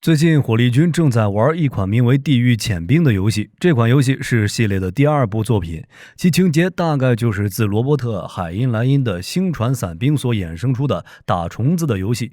最近火力军正在玩一款名为《地狱潜兵》的游戏，这款游戏是系列的第二部作品，其情节大概就是自罗伯特·海因莱因的星船伞兵所衍生出的打虫子的游戏。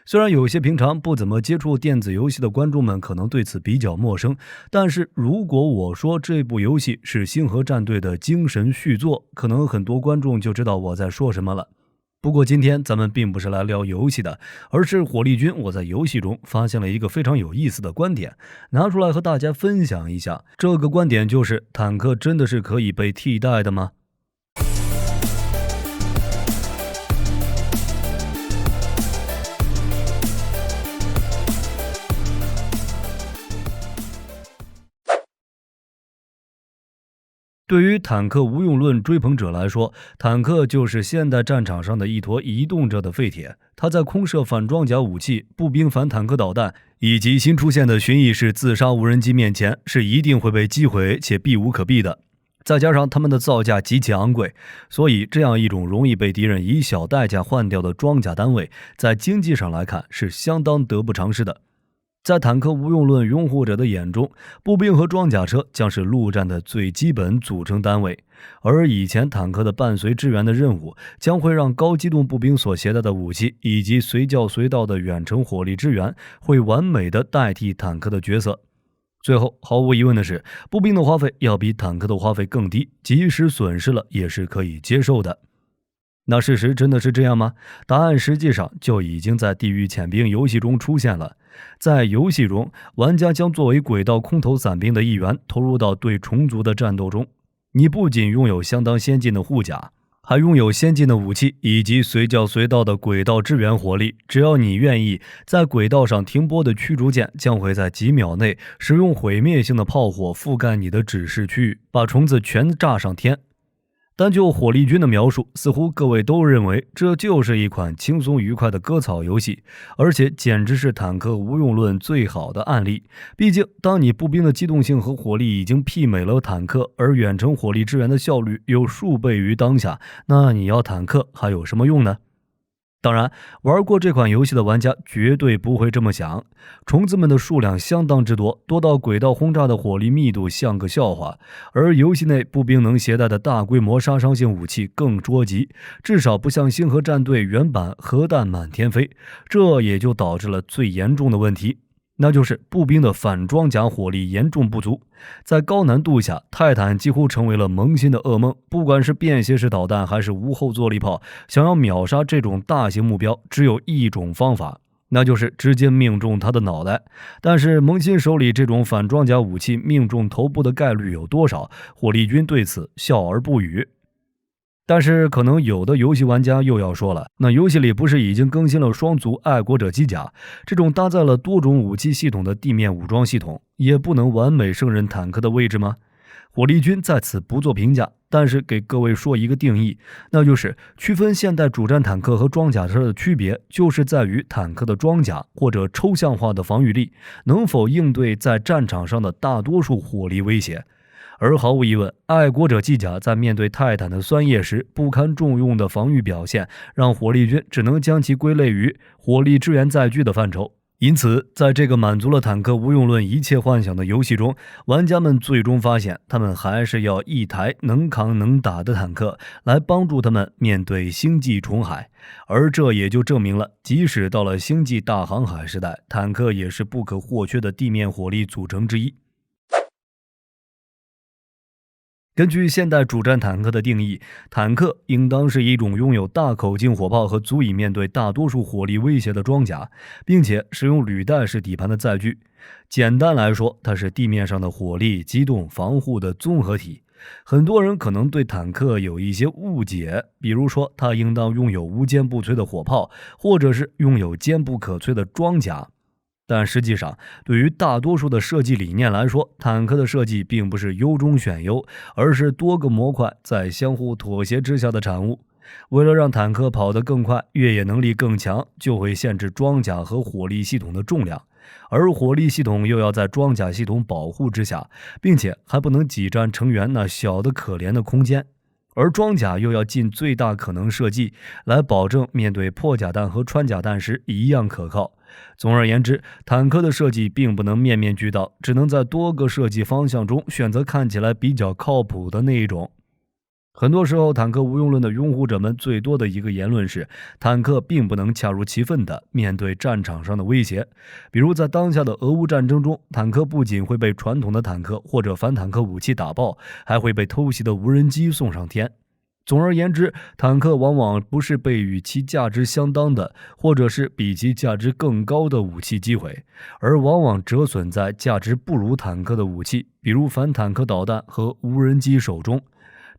虽然有些平常不怎么接触电子游戏的观众们可能对此比较陌生，但是如果我说这部游戏是星河战队的精神续作，可能很多观众就知道我在说什么了。不过今天咱们并不是来聊游戏的，而是火力军我在游戏中发现了一个非常有意思的观点，拿出来和大家分享一下。这个观点就是坦克真的是可以被替代的吗？对于坦克无用论追捧者来说，坦克就是现代战场上的一坨移动着的废铁。它在空射反装甲武器、步兵反坦克导弹以及新出现的巡弋式自杀无人机面前，是一定会被击毁且避无可避的。再加上他们的造价极其昂贵，所以这样一种容易被敌人以小代价换掉的装甲单位，在经济上来看是相当得不偿失的。在坦克无用论拥护者的眼中，步兵和装甲车将是陆战的最基本组成单位，而以前坦克的伴随支援的任务将会让高机动步兵所携带的武器以及随叫随到的远程火力支援会完美的代替坦克的角色。最后毫无疑问的是，步兵的花费要比坦克的花费更低，即使损失了也是可以接受的。那事实真的是这样吗？答案实际上就已经在地狱潜兵游戏中出现了。在游戏中，玩家将作为轨道空投伞兵的一员投入到对虫族的战斗中。你不仅拥有相当先进的护甲，还拥有先进的武器以及随叫随到的轨道支援火力。只要你愿意，在轨道上停泊的驱逐舰将会在几秒内使用毁灭性的炮火覆盖你的指示区域，把虫子全炸上天。单就火力军的描述，似乎各位都认为这就是一款轻松愉快的割草游戏，而且简直是坦克无用论最好的案例。毕竟当你步兵的机动性和火力已经媲美了坦克，而远程火力支援的效率又数倍于当下，那你要坦克还有什么用呢？当然，玩过这款游戏的玩家绝对不会这么想。虫子们的数量相当之多，多到轨道轰炸的火力密度像个笑话，而游戏内步兵能携带的大规模杀伤性武器更捉急，至少不像星河战队原版核弹满天飞。这也就导致了最严重的问题，那就是步兵的反装甲火力严重不足。在高难度下，泰坦几乎成为了萌新的噩梦。不管是便携式导弹还是无后坐力炮，想要秒杀这种大型目标，只有一种方法，那就是直接命中他的脑袋。但是萌新手里这种反装甲武器命中头部的概率有多少？火力军对此笑而不语。但是可能有的游戏玩家又要说了，那游戏里不是已经更新了双族爱国者机甲，这种搭载了多种武器系统的地面武装系统，也不能完美胜任坦克的位置吗？火力军在此不做评价，但是给各位说一个定义，那就是区分现代主战坦克和装甲车的区别，就是在于坦克的装甲或者抽象化的防御力能否应对在战场上的大多数火力威胁。而毫无疑问，爱国者机甲在面对泰坦的酸液时不堪重用的防御表现，让火力军只能将其归类于火力支援载具的范畴。因此，在这个满足了坦克无用论一切幻想的游戏中，玩家们最终发现，他们还是要一台能扛能打的坦克来帮助他们面对星际虫海。而这也就证明了，即使到了星际大航海时代，坦克也是不可或缺的地面火力组成之一。根据现代主战坦克的定义，坦克应当是一种拥有大口径火炮和足以面对大多数火力威胁的装甲，并且使用履带式底盘的载具。简单来说，它是地面上的火力、机动、防护的综合体。很多人可能对坦克有一些误解，比如说它应当拥有无坚不摧的火炮，或者是拥有坚不可摧的装甲。但实际上，对于大多数的设计理念来说，坦克的设计并不是优中选优，而是多个模块在相互妥协之下的产物。为了让坦克跑得更快，越野能力更强，就会限制装甲和火力系统的重量，而火力系统又要在装甲系统保护之下，并且还不能挤占成员那小的可怜的空间。而装甲又要尽最大可能设计，来保证面对破甲弹和穿甲弹时一样可靠。总而言之，坦克的设计并不能面面俱到，只能在多个设计方向中选择看起来比较靠谱的那一种。很多时候，坦克无用论的拥护者们最多的一个言论是，坦克并不能恰如其分地面对战场上的威胁。比如在当下的俄乌战争中，坦克不仅会被传统的坦克或者反坦克武器打爆，还会被偷袭的无人机送上天。总而言之，坦克往往不是被与其价值相当的，或者是比其价值更高的武器击毁，而往往折损在价值不如坦克的武器，比如反坦克导弹和无人机手中。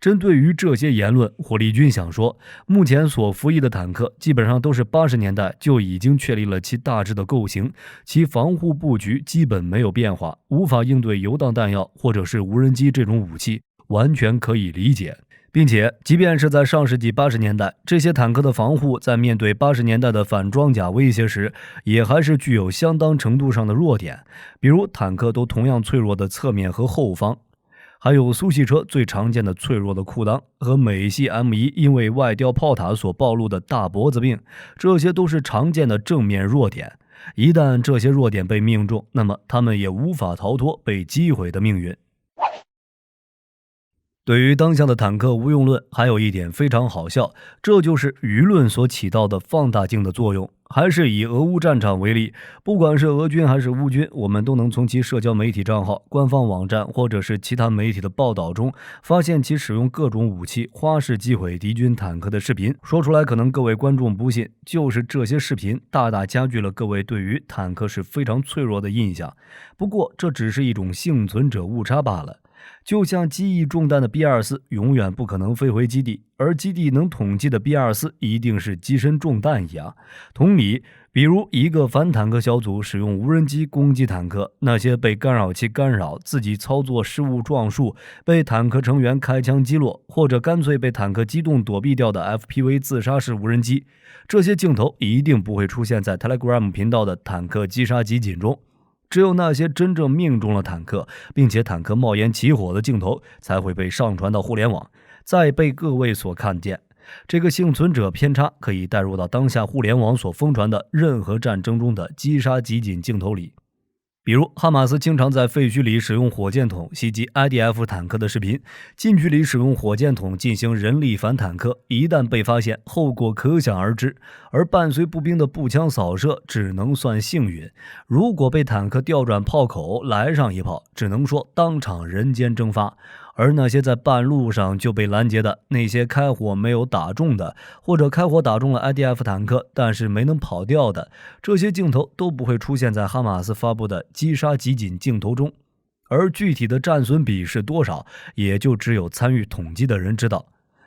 针对于这些言论，火力军想说，目前所服役的坦克基本上都是80年代就已经确立了其大致的构型，其防护布局基本没有变化，无法应对游荡弹药或者是无人机这种武器，完全可以理解。并且，即便是在上世纪80年代，这些坦克的防护在面对80年代的反装甲威胁时，也还是具有相当程度上的弱点，比如坦克都同样脆弱的侧面和后方。还有苏系车最常见的脆弱的裤裆和美系 M1因为外吊炮塔所暴露的大脖子病，这些都是常见的正面弱点。一旦这些弱点被命中，那么他们也无法逃脱被击毁的命运。对于当下的坦克无用论，还有一点非常好笑，这就是舆论所起到的放大镜的作用。还是以俄乌战场为例，不管是俄军还是乌军，我们都能从其社交媒体账号、官方网站或者是其他媒体的报道中，发现其使用各种武器花式击毁敌军坦克的视频。说出来可能各位观众不信，就是这些视频大大加剧了各位对于坦克是非常脆弱的印象。不过这只是一种幸存者误差罢了。就像机翼中弹的 B-24 永远不可能飞回基地，而基地能统计的 B-24 一定是机身中弹一样。同理，比如一个反坦克小组使用无人机攻击坦克，那些被干扰器干扰、自己操作失误撞树、被坦克成员开枪击落，或者干脆被坦克机动躲避掉的 FPV 自杀式无人机，这些镜头一定不会出现在 Telegram 频道的坦克击杀集锦中。只有那些真正命中了坦克，并且坦克冒烟起火的镜头才会被上传到互联网，再被各位所看见。这个幸存者偏差可以带入到当下互联网所疯传的任何战争中的击杀集锦镜头里。比如哈马斯经常在废墟里使用火箭筒袭击 IDF 坦克的视频，近距离使用火箭筒进行人力反坦克，一旦被发现，后果可想而知。而伴随步兵的步枪扫射只能算幸运，如果被坦克调转炮口来上一炮，只能说当场人间蒸发。而那些在半路上就被拦截的，那些开火没有打中的，或者开火打中了 IDF 坦克但是没能跑掉的，这些镜头都不会出现在哈马斯发布的击杀集锦镜头中。而具体的战损比是多少，也就只有参与统计的人知道。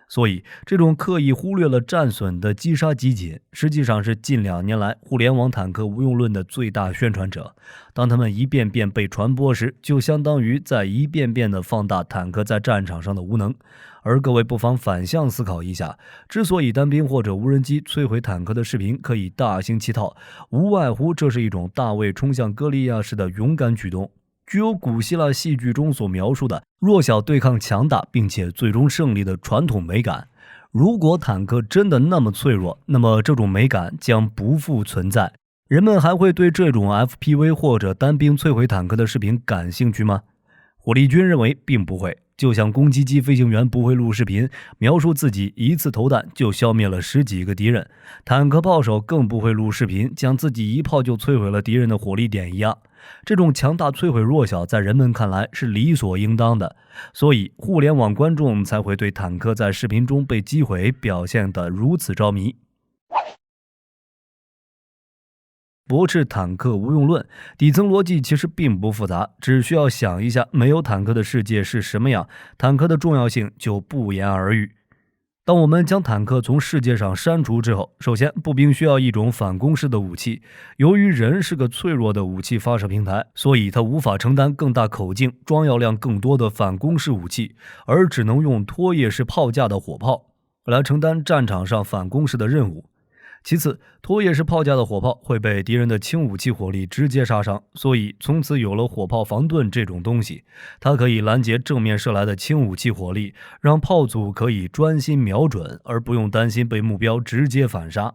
所以这种刻意忽略了战损的击杀集锦，实际上是近2年来互联网坦克无用论的最大宣传者。当他们一遍遍被传播时，就相当于在一遍遍地放大坦克在战场上的无能。而各位不妨反向思考一下，之所以单兵或者无人机摧毁坦克的视频可以大行其道，无外乎这是一种大卫冲向歌利亚式的勇敢举动，具有古希腊戏剧中所描述的弱小对抗强大并且最终胜利的传统美感。如果坦克真的那么脆弱，那么这种美感将不复存在。人们还会对这种 FPV 或者单兵摧毁坦克的视频感兴趣吗？火力军认为并不会。就像攻击机飞行员不会录视频描述自己一次投弹就消灭了10几个敌人，坦克炮手更不会录视频将自己一炮就摧毁了敌人的火力点一样。这种强大摧毁弱小在人们看来是理所应当的，所以互联网观众才会对坦克在视频中被击毁表现得如此着迷。驳斥坦克无用论，底层逻辑其实并不复杂，只需要想一下没有坦克的世界是什么样，坦克的重要性就不言而喻。当我们将坦克从世界上删除之后，首先步兵需要一种反攻式的武器，由于人是个脆弱的武器发射平台，所以它无法承担更大口径、装药量更多的反攻式武器，而只能用拖曳式炮架的火炮来承担战场上反攻式的任务。其次，拖曳式炮架的火炮会被敌人的轻武器火力直接杀伤，所以从此有了火炮防盾这种东西，它可以拦截正面射来的轻武器火力，让炮组可以专心瞄准，而不用担心被目标直接反杀。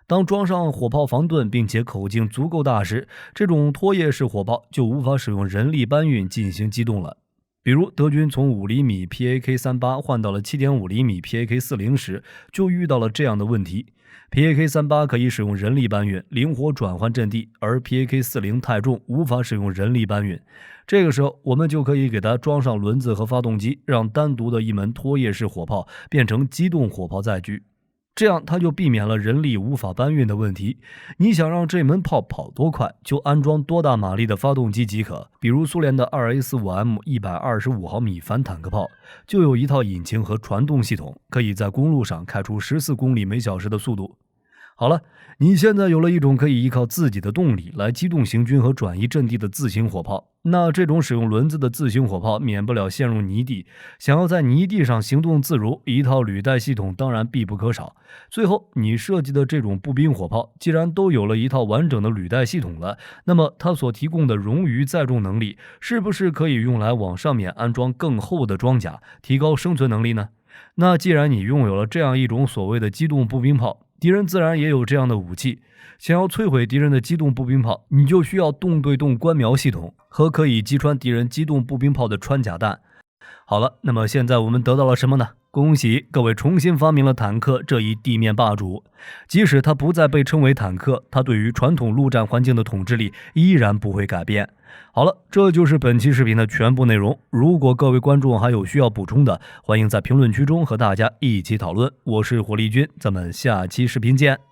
当装上火炮防盾并且口径足够大时，这种拖曳式火炮就无法使用人力搬运进行机动了。比如德军从5厘米 PAK-38 换到了7.5厘米 PAK-40 时，就遇到了这样的问题。PAK-38 可以使用人力搬运，灵活转换阵地，而 PAK-40 太重，无法使用人力搬运。这个时候，我们就可以给它装上轮子和发动机，让单独的一门拖曳式火炮变成机动火炮载具。这样它就避免了人力无法搬运的问题。你想让这门炮跑多快，就安装多大马力的发动机即可。比如苏联的 2A45M 125毫米反坦克炮，就有一套引擎和传动系统，可以在公路上开出14公里每小时的速度。好了，你现在有了一种可以依靠自己的动力来机动行军和转移阵地的自行火炮，那这种使用轮子的自行火炮免不了陷入泥地，想要在泥地上行动自如，一套履带系统当然必不可少。最后，你设计的这种步兵火炮既然都有了一套完整的履带系统了，那么它所提供的冗余载重能力是不是可以用来往上面安装更厚的装甲，提高生存能力呢？那既然你拥有了这样一种所谓的机动步兵炮，敌人自然也有这样的武器。想要摧毁敌人的机动步兵炮，你就需要动对动观瞄系统和可以击穿敌人机动步兵炮的穿甲弹。好了，那么现在我们得到了什么呢？恭喜各位重新发明了坦克这一地面霸主。即使它不再被称为坦克，它对于传统陆战环境的统治力依然不会改变。好了，这就是本期视频的全部内容。如果各位观众还有需要补充的，欢迎在评论区中和大家一起讨论。我是火力军，咱们下期视频见。